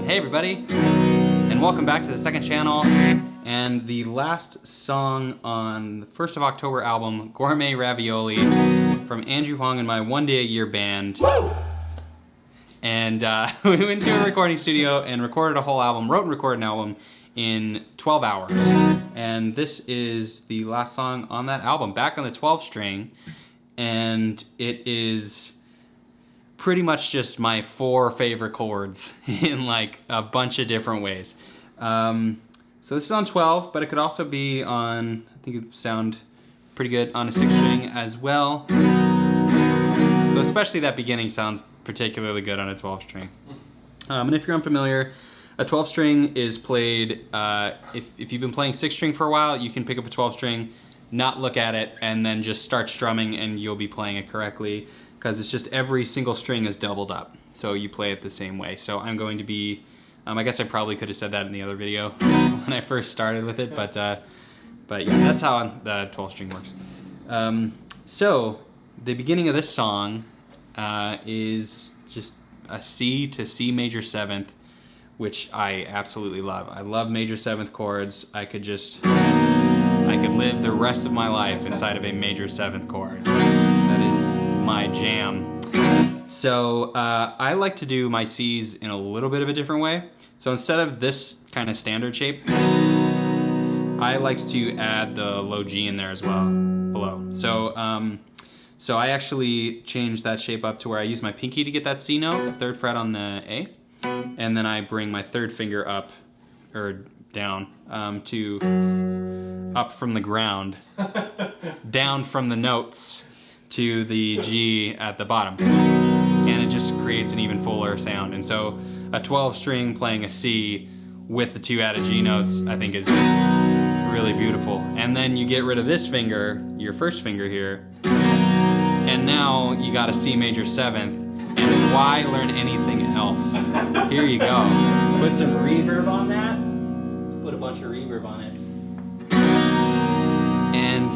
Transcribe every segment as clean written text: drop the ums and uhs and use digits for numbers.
Hey everybody, and welcome back to the second channel and the last song on the 1st of October album, Gourmet Ravioli, from Andrew Huang and my One Day a Year band. Woo! And we went to a recording studio and recorded a whole album, wrote and recorded an album in 12 hours. And this is the last song on that album, back on the 12 string, and it is pretty much just my 4 favorite chords in like a bunch of different ways. So this is on 12, but it could also be on, I think it would sound pretty good on a 6 string as well. So especially that beginning sounds particularly good on a 12 string. And if you're unfamiliar, a 12 string is played, if you've been playing 6 string for a while, you can pick up a 12 string, not look at it, and then just start strumming and you'll be playing it correctly, because it's just every single string is doubled up, so you play it the same way. So I'm going to be, I guess I probably could have said that in the other video when I first started with it, but yeah, that's how the 12 string works. So the beginning of this song is just a C to C major 7th, which I absolutely love. I love major 7th chords. I could live the rest of my life inside of a major 7th chord. That is my jam. So I like to do my C's in a little bit of a different way. So instead of this kind of standard shape, I like to add the low G in there as well, below. So I actually changed that shape up to where I use my pinky to get that C note, 3rd fret on the A, and then I bring my 3rd finger up, or down, up from the ground, down from the notes to the G at the bottom. And it just creates an even fuller sound. And so a 12 string playing a C with the 2 added G notes, I think is really beautiful. And then you get rid of this finger, your 1st finger here, and now you got a C major 7th, and why learn anything else? Here you go. Put some reverb on that. Let's put a bunch of reverb on it. And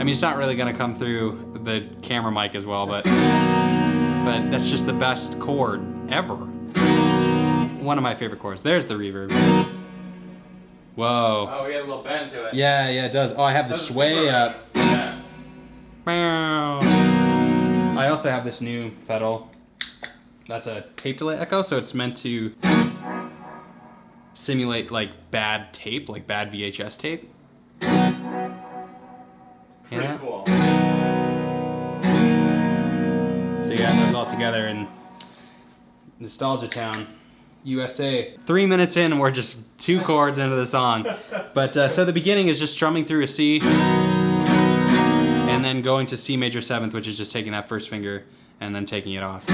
I mean, it's not really gonna come through the camera mic as well, but that's just the best chord ever. One of my favorite chords. There's the reverb. Whoa. Oh, we got a little bend to it. Yeah, it does. Oh, I have the sway up. Yeah. I also have this new pedal. That's a tape delay echo, so it's meant to simulate like bad tape, like bad VHS tape. Pretty cool. So you got those all together in Nostalgia Town, USA. 3 minutes in and we're just 2 chords into the song. But so the beginning is just strumming through a C and then going to C major 7th, which is just taking that 1st finger and then taking it off.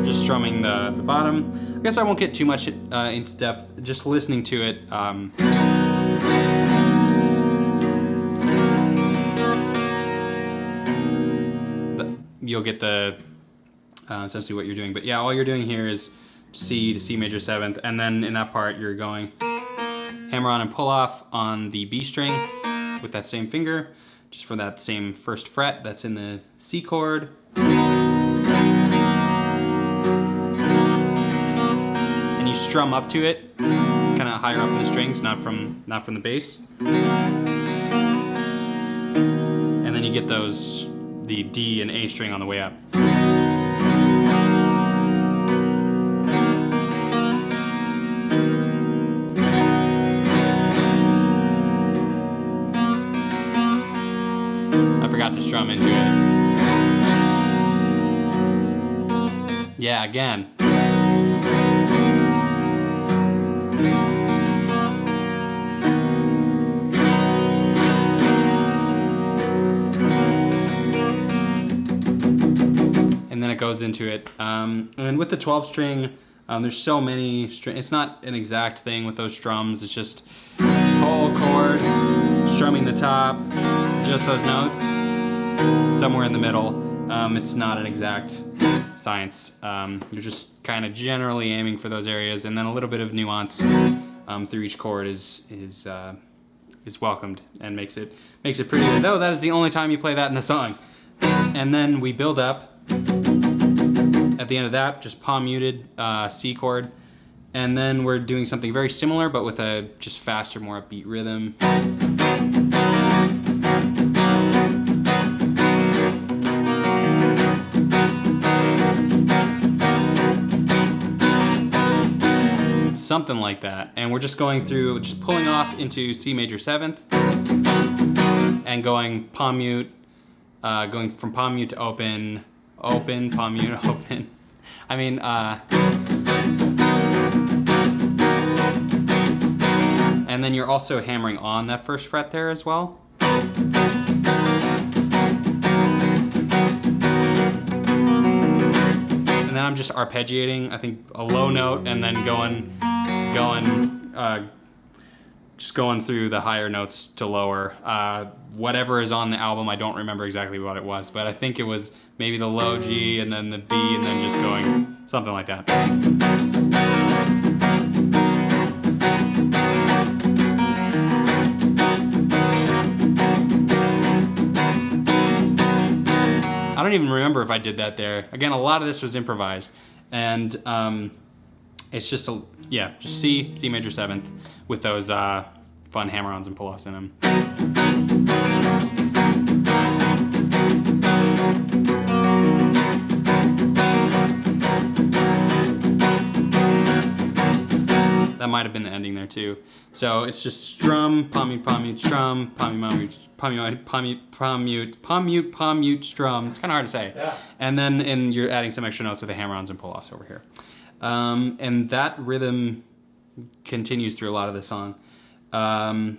Just strumming the bottom. I guess I won't get too much into depth, just listening to it. You'll get the essentially what you're doing. But yeah, all you're doing here is C to C major 7th, and then in that part you're going hammer on and pull off on the B string with that same finger, just for that same 1st fret that's in the C chord. And you strum up to it, kind of higher up in the strings, not from the bass. And then you get the D and A string on the way up. I forgot to strum into it. Yeah, again. And then it goes into it. And with the 12 string, there's so many strings. It's not an exact thing with those strums. It's just whole chord, strumming the top, just those notes, somewhere in the middle. It's not an exact science. You're just kind of generally aiming for those areas, and then a little bit of nuance through each chord is welcomed and makes it pretty good. Though that is the only time you play that in the song. And then we build up at the end of that, just palm muted C chord. And then we're doing something very similar, but with a just faster, more upbeat rhythm. Something like that. And we're just going through, just pulling off into C major 7th and going palm mute, going from palm mute to open, open, palm mute, open. I mean, and then you're also hammering on that first fret there as well. And then I'm just arpeggiating, I think a low note, and then just going through the higher notes to lower. Whatever is on the album, I don't remember exactly what it was, but I think it was maybe the low G and then the B and then just going something like that. I don't even remember if I did that there. Again, a lot of this was improvised, and it's just just C major 7th with those fun hammer-ons and pull-offs in them. That might have been the ending there too. So it's just strum, palm mute, strum, palm mute, strum. It's kind of hard to say. Yeah. And then you're adding some extra notes with the hammer-ons and pull-offs over here. And that rhythm continues through a lot of the song.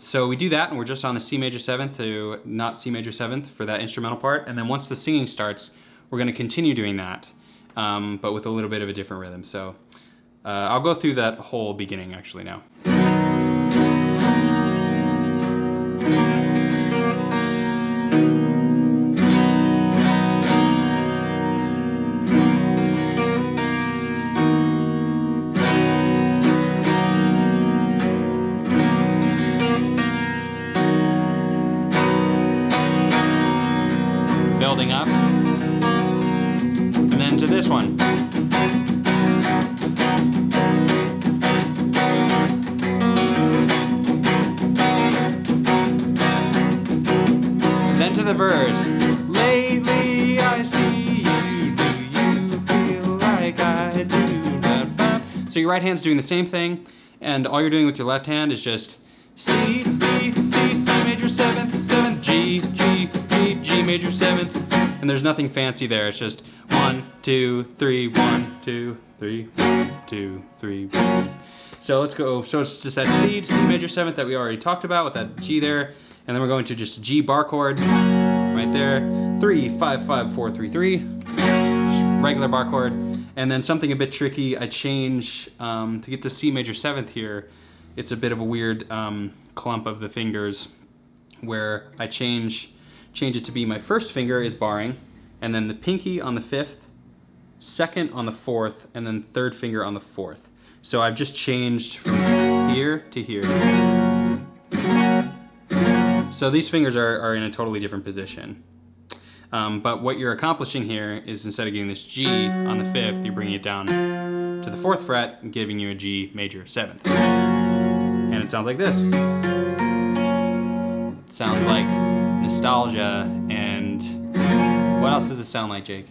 So we do that, and we're just on the C major 7th to not C major 7th for that instrumental part. And then once the singing starts, we're going to continue doing that, but with a little bit of a different rhythm. So I'll go through that whole beginning actually now. Building up, and then to this one. Then to the verse. Lately I see you, do you feel like I do? Da-ba. So your right hand's doing the same thing, and all you're doing with your left hand is just C, C, C, C major 7th, 7th, G, G, G, G major 7th, and there's nothing fancy there. It's just 1, 2, 3, 1, 2, 3, 1, 2, 3, 1. So let's go. So it's just that C to C major 7th that we already talked about with that G there, and then we're going to just G bar chord right there. 3, 5, 5, 4, 3, 3. Just regular bar chord, and then something a bit tricky. I change to get the C major 7th here. It's a bit of a weird clump of the fingers where I change it to be my first finger is barring, and then the pinky on the 5th, second on the 4th, and then third finger on the 4th. So I've just changed from here to here. So these fingers are in a totally different position. But what you're accomplishing here is instead of getting this G on the 5th, you're bringing it down to the 4th fret and giving you a G major 7th. And it sounds like this. It sounds like nostalgia, and what else does it sound like, Jake?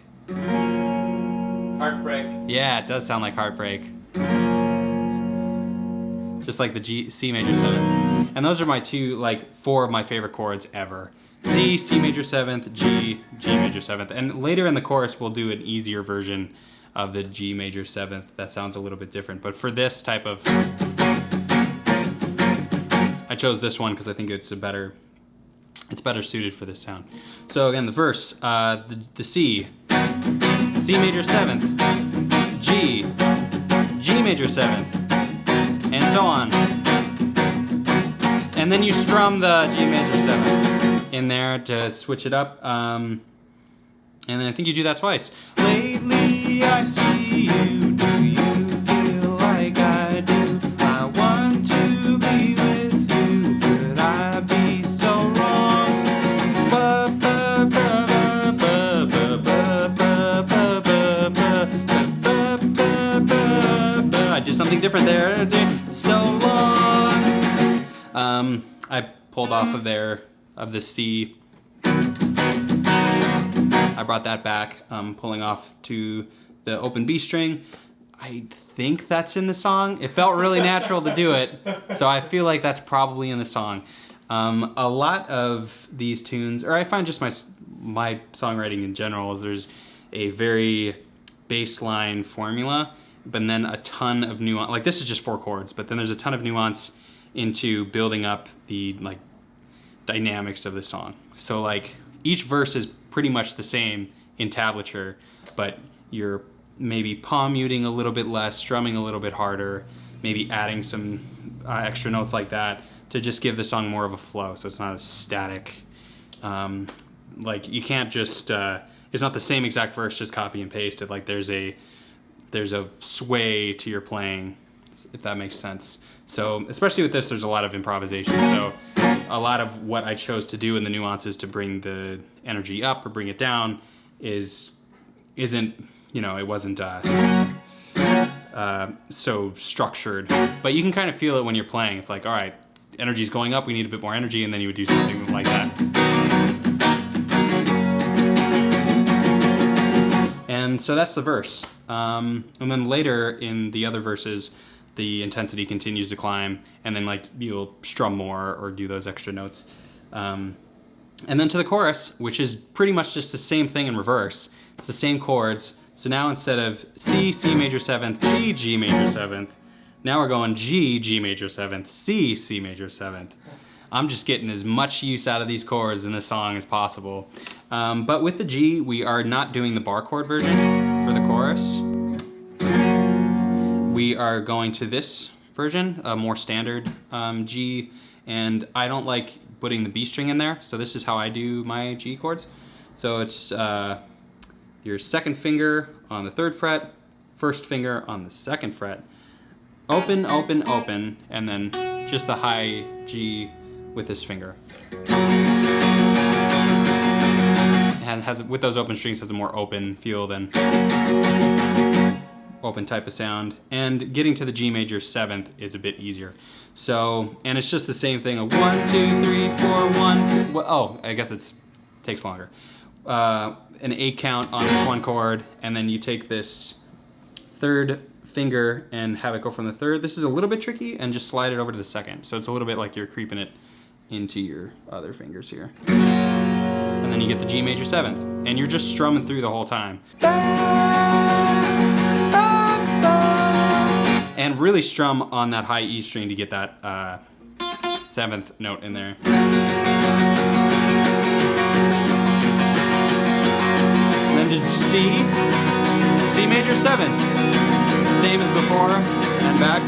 Heartbreak. Yeah, it does sound like heartbreak. Just like the C major 7th. And those are my four of my favorite chords ever. C, C major 7th, G, G major 7th. And later in the chorus, we'll do an easier version of the G major 7th that sounds a little bit different. But for this type of, I chose this one because I think it's better suited for this sound. So again, the verse, the C, C major 7th, G, G major 7th, and so on. And then you strum the G major 7th in there to switch it up. And then I think you do that twice. Lately I see you, do you feel like I do? I want to be with you, could I be so wrong? Ba, ba, ba, ba, ba, ba, ba, ba, ba, ba, ba. something different there. So long. I pulled off of the C. I brought that back, pulling off to the open B string. I think that's in the song. It felt really natural to do it, so I feel like that's probably in the song. A lot of these tunes, or I find just my songwriting in general, is there's a very baseline formula, but then a ton of nuance. Like this is just 4 chords, but then there's a ton of nuance into building up the like dynamics of the song. So like each verse is pretty much the same in tablature, but you're maybe palm muting a little bit less, strumming a little bit harder, maybe adding some extra notes like that to just give the song more of a flow, so it's not as static. Like you can't just, it's not the same exact verse, just copy and paste it. Like there's a sway to your playing, if that makes sense. So especially with this, there's a lot of improvisation. So a lot of what I chose to do in the nuances to bring the energy up or bring it down isn't, you know, it wasn't so structured, but you can kind of feel it when you're playing. It's like, all right, energy's going up, we need a bit more energy, and then you would do something like that. And so that's the verse. And then later in the other verses, the intensity continues to climb, and then like you'll strum more or do those extra notes. And then to the chorus, which is pretty much just the same thing in reverse. It's the same chords. So now instead of C, C major 7th, G, G major 7th, now we're going G, G major 7th, C, C major 7th. I'm just getting as much use out of these chords in this song as possible. But with the G, we are not doing the bar chord version for the chorus. We are going to this version, a more standard G, and I don't like putting the B string in there, so this is how I do my G chords. So it's your 2nd finger on the 3rd fret, 1st finger on the 2nd fret, open, open, open, and then just the high G with this finger. And has, with those open strings, has a more open feel than open type of sound. And getting to the G major 7th is a bit easier. So, and it's just the same thing, a 1, 2, 3, 4, 1, 2, well, oh, I guess it takes longer. An 8 count on this one chord, and then you take this 3rd finger and have it go from the 3rd. This is a little bit tricky, and just slide it over to the 2nd. So it's a little bit like you're creeping it into your other fingers here. And then you get the G major 7th, and you're just strumming through the whole time. And really strum on that high E string to get that 7th note in there. C, C major 7th, same as before, and back.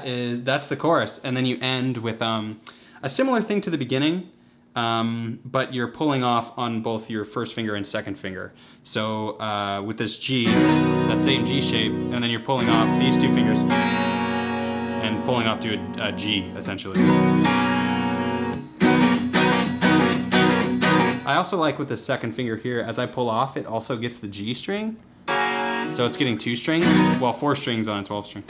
And that's the chorus, and then you end with a similar thing to the beginning, but you're pulling off on both your 1st finger and 2nd finger. So with this G, that same G shape, and then you're pulling off these 2 fingers and pulling off to a G, essentially. I also like with the 2nd finger here, as I pull off, it also gets the G string. So it's getting 2 strings, well, 4 strings on a 12 string.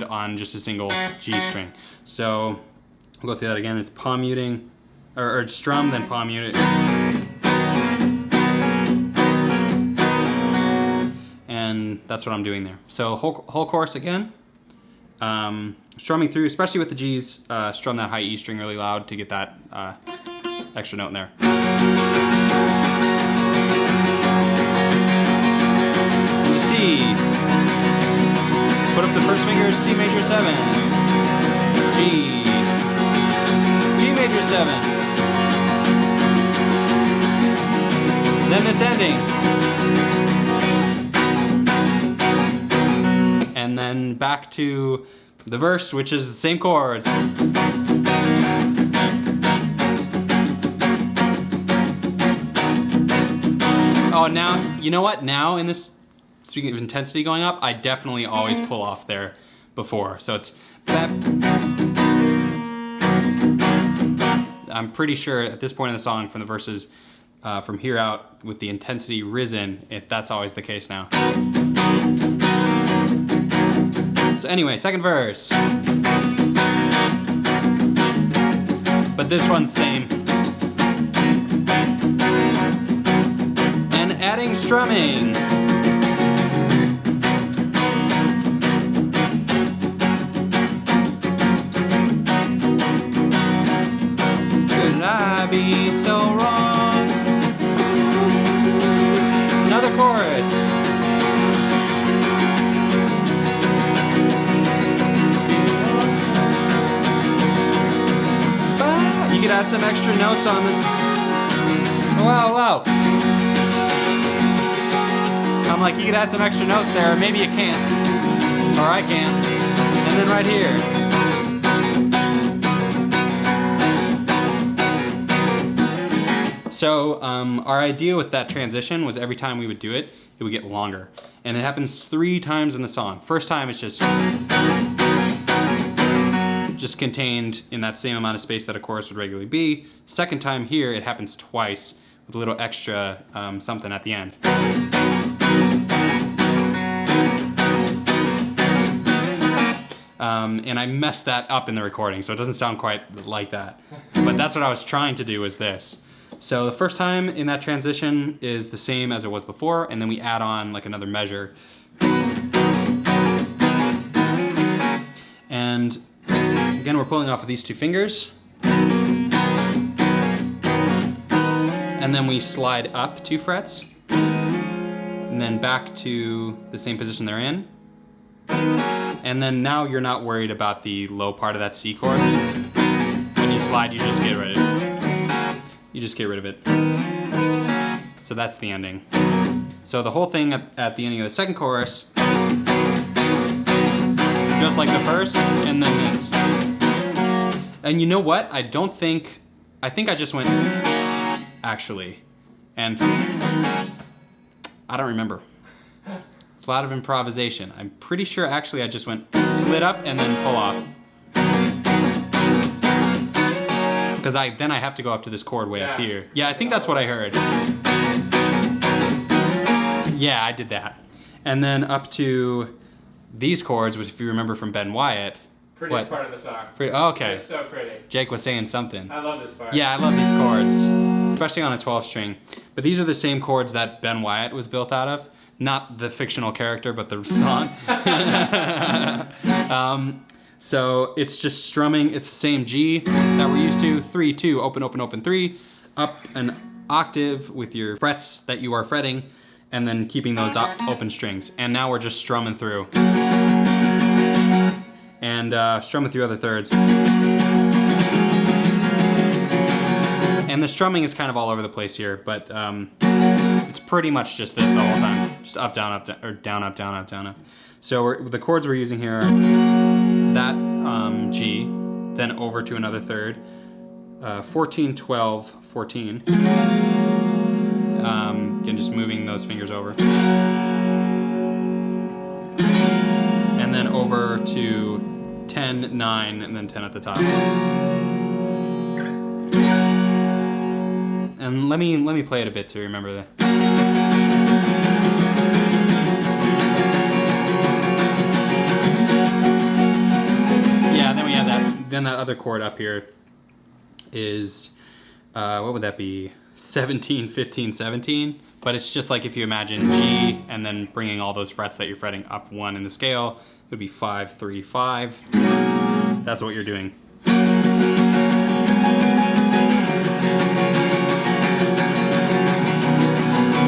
On just a single G string. So I'll go through that again. It's palm muting, or strum, then palm mute it. And that's what I'm doing there. So whole chorus again. Strumming through, especially with the G's, strum that high E string really loud to get that extra note in there. And the C. Put up the 1st finger, C major 7, G, G major 7, then this ending, and then back to the verse, which is the same chords. Oh, now, you know what? Now in this speaking of intensity going up, I definitely always pull off there before. So it's bap. I'm pretty sure at this point in the song, from the verses from here out, with the intensity risen, that's always the case now. So anyway, second verse. But this one's same. And adding strumming. Could I be so wrong? Another chorus. You could add some extra notes on it. Wow. I'm like, you could add some extra notes there, or maybe you can't. Or I can. And then right here. So our idea with that transition was every time we would do it, it would get longer. And it happens 3 times in the song. First time it's just contained in that same amount of space that a chorus would regularly be. Second time here, it happens twice with a little extra something at the end. And I messed that up in the recording, so it doesn't sound quite like that. But that's what I was trying to do, is this. So the first time in that transition is the same as it was before, and then we add on like another measure. And again, we're pulling off with these 2 fingers. And then we slide up 2 frets. And then back to the same position they're in. And then now you're not worried about the low part of that C chord. When you slide, you just get rid of it. You just get rid of it. So that's the ending. So the whole thing at the ending of the second chorus, just like the first, and then this. And you know what? I think I just went, actually. And I don't remember. It's a lot of improvisation. I'm pretty sure actually I just went split up and then pull off. Because then I have to go up to this chord way up here. Yeah, I think that's what I heard. Yeah, I did that. And then up to these chords, which if you remember from Ben Wyatt. Prettiest part of the song. Oh, okay. It's so pretty. Jake was saying something. I love this part. Yeah, I love these chords, especially on a 12 string. But these are the same chords that Ben Wyatt was built out of. Not the fictional character, but the song. So it's just strumming. It's the same G that we're used to. 3, 2, open, open, open, 3. Up an octave with your frets that you are fretting, and then keeping those open strings. And now we're just strumming through. And strumming through other thirds. And the strumming is kind of all over the place here, but it's pretty much just this the whole time. Just up, down, or down, up, down, up, down, up. So the chords we're using here are that G, then over to another third, 14, 12, 14. Again, just moving those fingers over. And then over to 10, 9, and then 10 at the top. And let me play it a bit to remember that. Yeah, then we have that. Then that other chord up here is what would that be? 17, 15, 17. But it's just like if you imagine G and then bringing all those frets that you're fretting up 1 in the scale, it would be 5, 3, 5. That's what you're doing.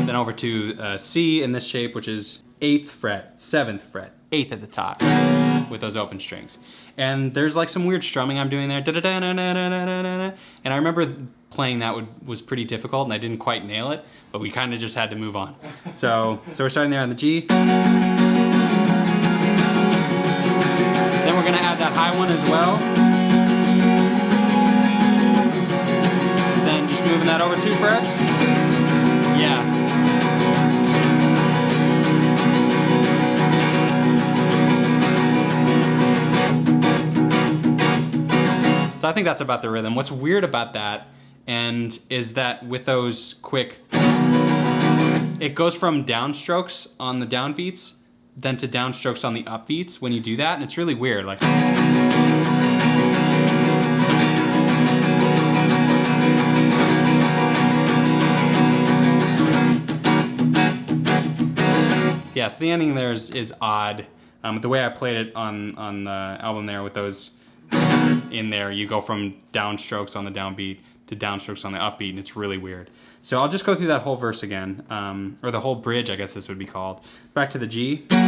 Then over to C in this shape, which is 8th fret, 7th fret, 8th at the top with those open strings. And there's like some weird strumming I'm doing there. And I remember playing that was pretty difficult and I didn't quite nail it, but we kind of just had to move on. So we're starting there on the G. Then we're gonna add that high one as well. Then just moving that over 2 frets. Yeah. So I think that's about the rhythm. What's weird about that is that with those quick, it goes from downstrokes on the downbeats then to downstrokes on the upbeats when you do that, and it's really weird. Like, yeah, so the ending there is odd. The way I played it on the album there with those in there, you go from downstrokes on the downbeat to downstrokes on the upbeat, and it's really weird. So I'll just go through that whole verse again, or the whole bridge, I guess this would be called. Back to the G. Just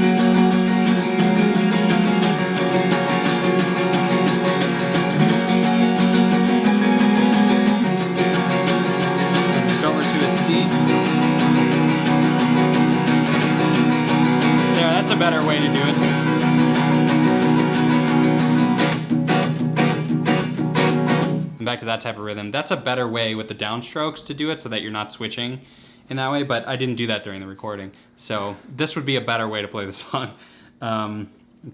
over to a C. There, that's a better way to do it. And back to that type of rhythm. That's a better way with the downstrokes to do it so that you're not switching in that way, but I didn't do that during the recording. So this would be a better way to play the song.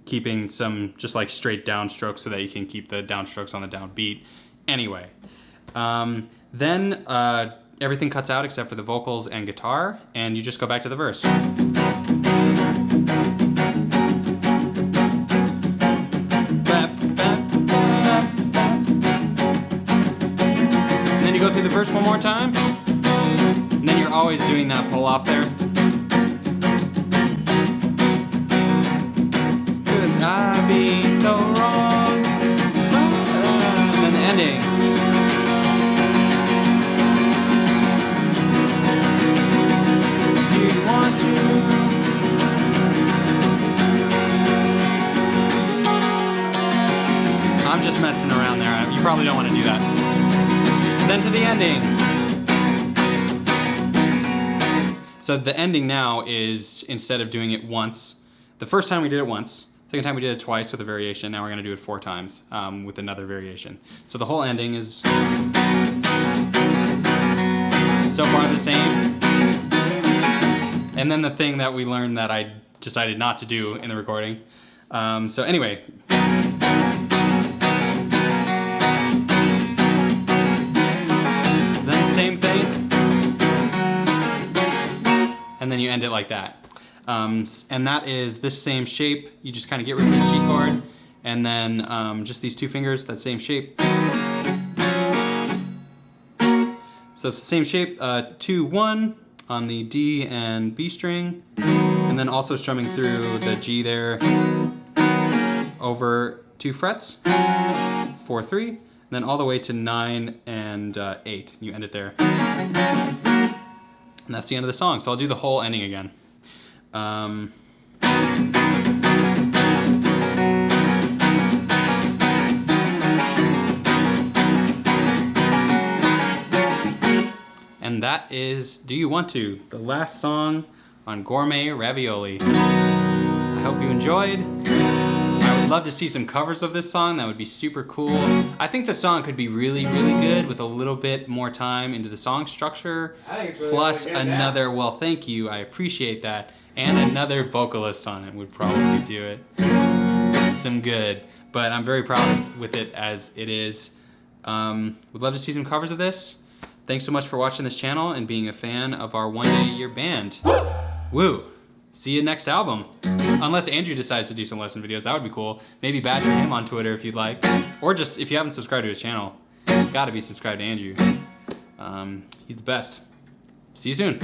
Keeping some just like straight downstrokes so that you can keep the downstrokes on the downbeat. Anyway, then everything cuts out except for the vocals and guitar, and you just go back to the verse. You go through the verse one more time, and then you're always doing that pull off there. Could I be so wrong? And then the ending. Do you want to? I'm just messing around there. You probably don't want to do that. Then to the ending. So the ending now is, instead of doing it once, the first time we did it once, second time we did it twice with a variation, now we're going to do it 4 times with another variation. So the whole ending is so far the same. And then the thing that we learned that I decided not to do in the recording. So anyway. Same thing, and then you end it like that. And that is this same shape. You just kind of get rid of this G chord, and then just these 2 fingers, that same shape. So it's the same shape, 2-1 on the D and B string, and then also strumming through the G there over 2 frets, 4-3. And then all the way to 9 and 8. You end it there. And that's the end of the song. So I'll do the whole ending again. And that is Do You Want To? The last song on Gourmet Ravioli. I hope you enjoyed. I would love to see some covers of this song. That would be super cool. I think the song could be really, really good with a little bit more time into the song structure. I think it's really, plus really good, another, well, thank you, I appreciate that. And another vocalist on it would probably do it some good. But I'm very proud with it as it is. Would love to see some covers of this. Thanks so much for watching this channel and being a fan of our one-day-a-year band. Woo! See you next album. Unless Andrew decides to do some lesson videos, that would be cool. Maybe badger him on Twitter if you'd like. Or just, if you haven't subscribed to his channel, gotta be subscribed to Andrew. He's the best. See you soon.